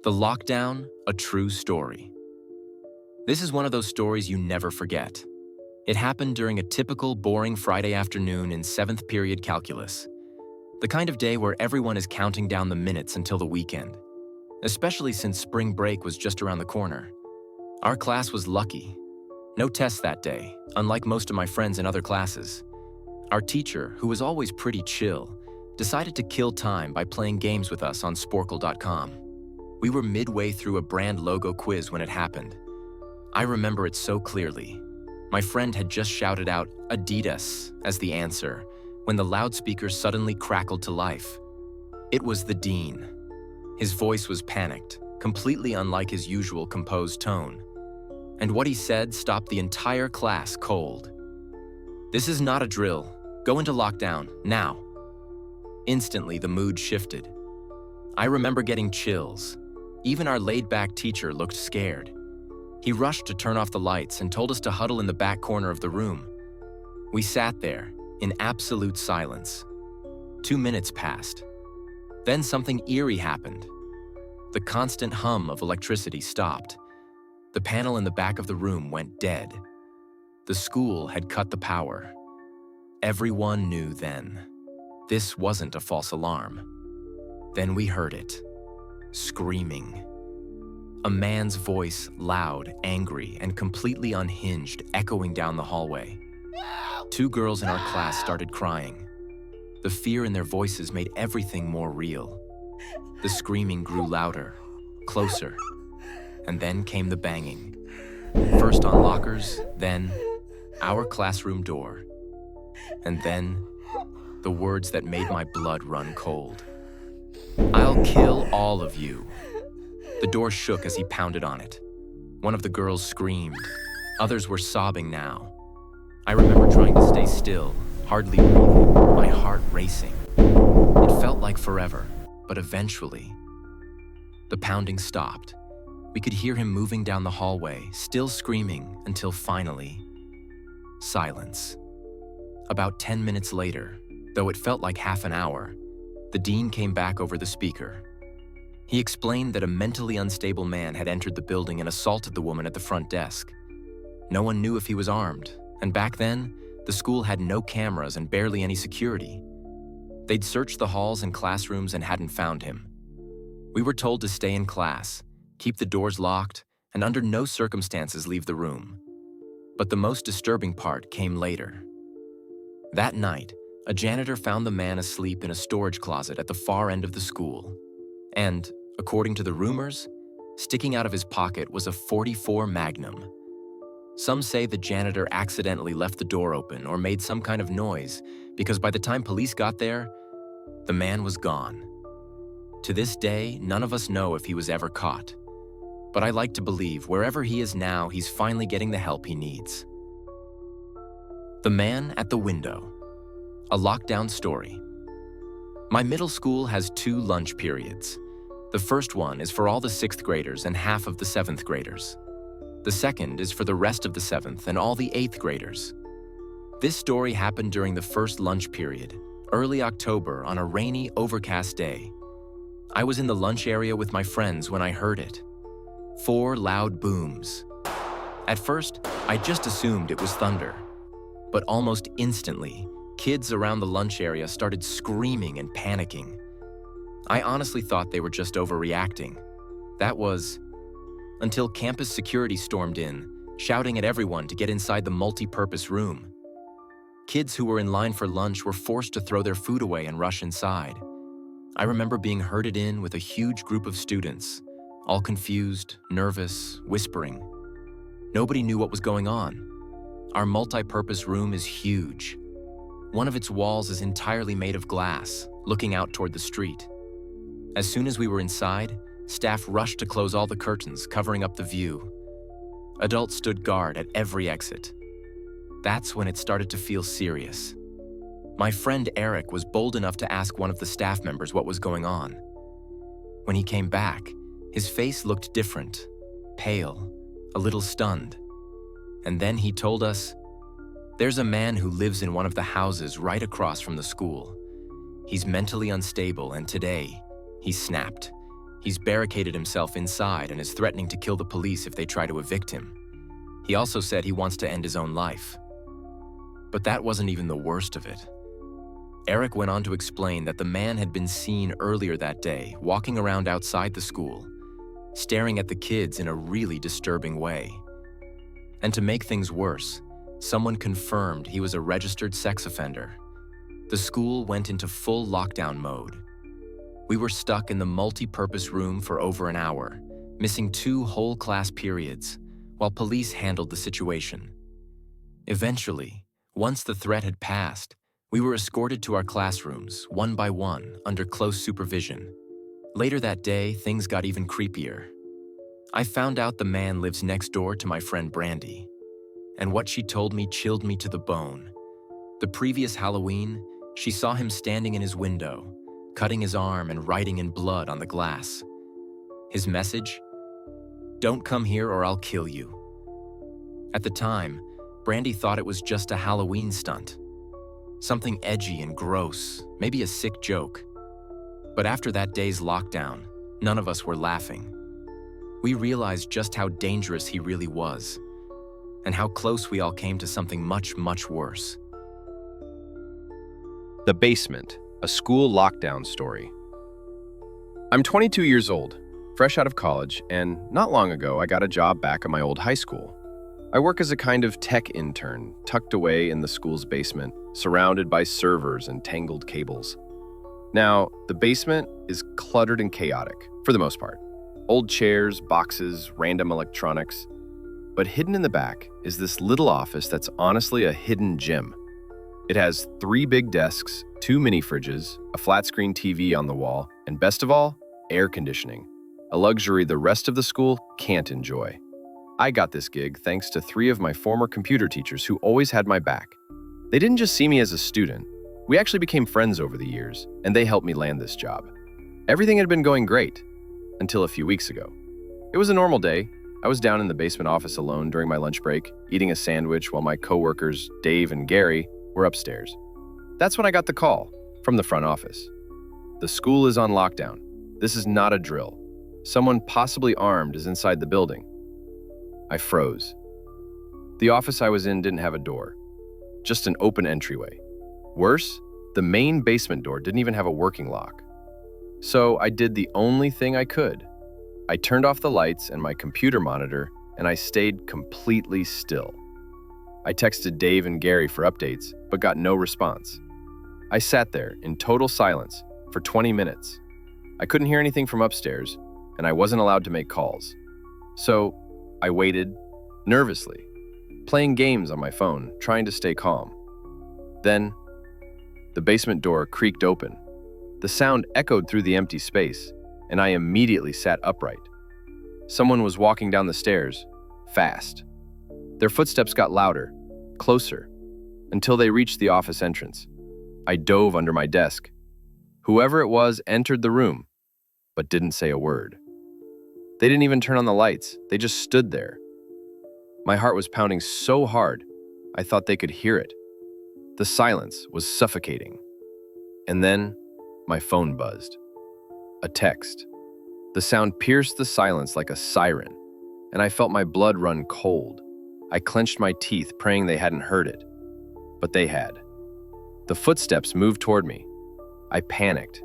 The Lockdown, a true story. This is one of those stories you never forget. It happened during a typical boring Friday afternoon in 7th period calculus. The kind of day where everyone is counting down the minutes until the weekend, especially since spring break was just around the corner. Our class was lucky. No tests that day, unlike most of my friends in other classes. Our teacher, who was always pretty chill, decided to kill time by playing games with us on Sporkle.com. We were midway through a brand logo quiz when it happened. I remember it so clearly. My friend had just shouted out Adidas as the answer when the loudspeaker suddenly crackled to life. It was the dean. His voice was panicked, completely unlike his usual composed tone. And what he said stopped the entire class cold. "This is not a drill. Go into lockdown, now." Instantly, the mood shifted. I remember getting chills. Even our laid-back teacher looked scared. He rushed to turn off the lights and told us to huddle in the back corner of the room. We sat there, in absolute silence. 2 minutes passed. Then something eerie happened. The constant hum of electricity stopped. The panel in the back of the room went dead. The school had cut the power. Everyone knew then. This wasn't a false alarm. Then we heard it. Screaming. A man's voice, loud, angry, and completely unhinged, echoing down the hallway. 2 girls in our class started crying. The fear in their voices made everything more real. The screaming grew louder, closer, and then came the banging. First on lockers, then our classroom door, and then the words that made my blood run cold. "I'll kill all of you." The door shook as he pounded on it. One of the girls screamed. Others were sobbing now. I remember trying to stay still, hardly breathing, my heart racing. It felt like forever, but eventually, the pounding stopped. We could hear him moving down the hallway, still screaming, until finally, silence. About 10 minutes later, though it felt like half an hour, the dean came back over the speaker. He explained that a mentally unstable man had entered the building and assaulted the woman at the front desk. No one knew if he was armed, and back then, the school had no cameras and barely any security. They'd searched the halls and classrooms and hadn't found him. We were told to stay in class, keep the doors locked, and under no circumstances leave the room. But the most disturbing part came later. That night, a janitor found the man asleep in a storage closet at the far end of the school. And, according to the rumors, sticking out of his pocket was a .44 Magnum. Some say the janitor accidentally left the door open or made some kind of noise because by the time police got there, the man was gone. To this day, none of us know if he was ever caught. But I like to believe wherever he is now, he's finally getting the help he needs. The Man at the Window. A lockdown story. My middle school has 2 lunch periods. The first one is for all the 6th graders and half of the 7th graders. The second is for the rest of the 7th and all the 8th graders. This story happened during the first lunch period, early October on a rainy, overcast day. I was in the lunch area with my friends when I heard it. 4 loud booms. At first, I just assumed it was thunder. But almost instantly, kids around the lunch area started screaming and panicking. I honestly thought they were just overreacting. That was until campus security stormed in, shouting at everyone to get inside the multi-purpose room. Kids who were in line for lunch were forced to throw their food away and rush inside. I remember being herded in with a huge group of students, all confused, nervous, whispering. Nobody knew what was going on. Our multi-purpose room is huge. One of its walls is entirely made of glass, looking out toward the street. As soon as we were inside, staff rushed to close all the curtains, covering up the view. Adults stood guard at every exit. That's when it started to feel serious. My friend Eric was bold enough to ask one of the staff members what was going on. When he came back, his face looked different, pale, a little stunned. And then he told us, "There's a man who lives in one of the houses right across from the school. He's mentally unstable and today, he snapped. He's barricaded himself inside and is threatening to kill the police if they try to evict him. He also said he wants to end his own life. But that wasn't even the worst of it. Eric went on to explain that the man had been seen earlier that day walking around outside the school, staring at the kids in a really disturbing way. And to make things worse, someone confirmed he was a registered sex offender. The school went into full lockdown mode. We were stuck in the multi-purpose room for over an hour, missing 2 whole class periods, while police handled the situation. Eventually, once the threat had passed, we were escorted to our classrooms, one by one, under close supervision. Later that day, things got even creepier. I found out the man lives next door to my friend Brandy, and what she told me chilled me to the bone. The previous Halloween, she saw him standing in his window, cutting his arm and writing in blood on the glass. His message? "Don't come here or I'll kill you." At the time, Brandy thought it was just a Halloween stunt. Something edgy and gross, maybe a sick joke. But after that day's lockdown, none of us were laughing. We realized just how dangerous he really was, and how close we all came to something much, much worse. The Basement, a school lockdown story. I'm 22 years old, fresh out of college, and not long ago I got a job back at my old high school. I work as a kind of tech intern, tucked away in the school's basement, surrounded by servers and tangled cables. Now, the basement is cluttered and chaotic, for the most part. Old chairs, boxes, random electronics. But hidden in the back is this little office that's honestly a hidden gem. It has 3 big desks, 2 mini fridges, a flat-screen TV on the wall, and best of all, air conditioning, a luxury the rest of the school can't enjoy. I got this gig thanks to 3 of my former computer teachers who always had my back. They didn't just see me as a student. We actually became friends over the years, and they helped me land this job. Everything had been going great, until a few weeks ago. It was a normal day. I was down in the basement office alone during my lunch break, eating a sandwich while my coworkers, Dave and Gary, were upstairs. That's when I got the call from the front office. The school is on lockdown. This is not a drill. Someone possibly armed is inside the building. I froze. The office I was in didn't have a door, just an open entryway. Worse, the main basement door didn't even have a working lock. So I did the only thing I could. I turned off the lights and my computer monitor, and I stayed completely still. I texted Dave and Gary for updates, but got no response. I sat there in total silence for 20 minutes. I couldn't hear anything from upstairs, and I wasn't allowed to make calls. So I waited, nervously, playing games on my phone, trying to stay calm. Then, the basement door creaked open. The sound echoed through the empty space, and I immediately sat upright. Someone was walking down the stairs, fast. Their footsteps got louder, closer, until they reached the office entrance. I dove under my desk. Whoever it was entered the room, but didn't say a word. They didn't even turn on the lights. They just stood there. My heart was pounding so hard, I thought they could hear it. The silence was suffocating. And then, my phone buzzed. A text. The sound pierced the silence like a siren, and I felt my blood run cold. I clenched my teeth, praying they hadn't heard it. But they had. The footsteps moved toward me. I panicked.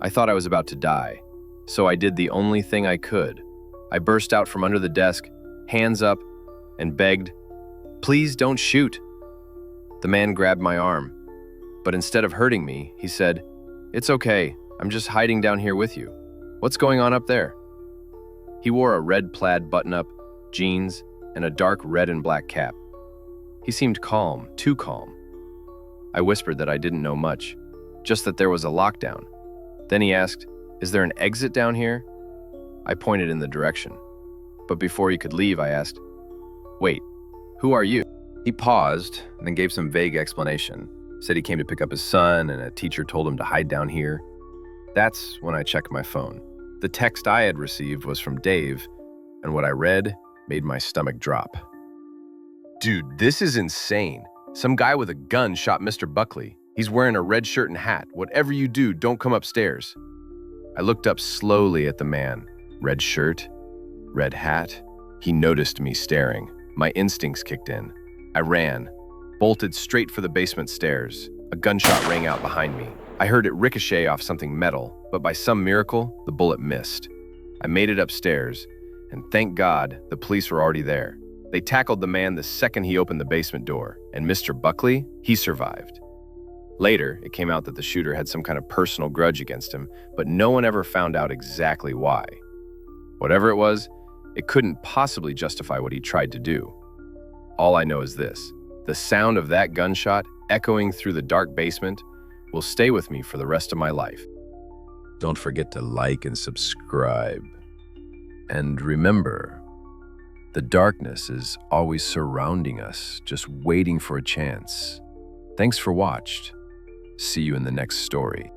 I thought I was about to die, so I did the only thing I could. I burst out from under the desk, hands up, and begged, "Please don't shoot." The man grabbed my arm, but instead of hurting me, he said, "It's okay, I'm just hiding down here with you. What's going on up there?" He wore a red plaid button-up, jeans, and a dark red and black cap. He seemed calm, too calm. I whispered that I didn't know much, just that there was a lockdown. Then he asked, "Is there an exit down here?" I pointed in the direction. But before he could leave, I asked, "Wait, who are you?" He paused, and then gave some vague explanation. Said he came to pick up his son, and a teacher told him to hide down here. That's when I checked my phone. The text I had received was from Dave, and what I read made my stomach drop. "Dude, this is insane. Some guy with a gun shot Mr. Buckley. He's wearing a red shirt and hat. Whatever you do, don't come upstairs." I looked up slowly at the man. Red shirt, red hat. He noticed me staring. My instincts kicked in. I ran, bolted straight for the basement stairs. A gunshot rang out behind me. I heard it ricochet off something metal, but by some miracle, the bullet missed. I made it upstairs, and thank God, the police were already there. They tackled the man the second he opened the basement door, and Mr. Buckley, he survived. Later, it came out that the shooter had some kind of personal grudge against him, but no one ever found out exactly why. Whatever it was, it couldn't possibly justify what he tried to do. All I know is this: the sound of that gunshot echoing through the dark basement will stay with me for the rest of my life. Don't forget to like and subscribe. And remember, the darkness is always surrounding us, just waiting for a chance. Thanks for watched. See you in the next story.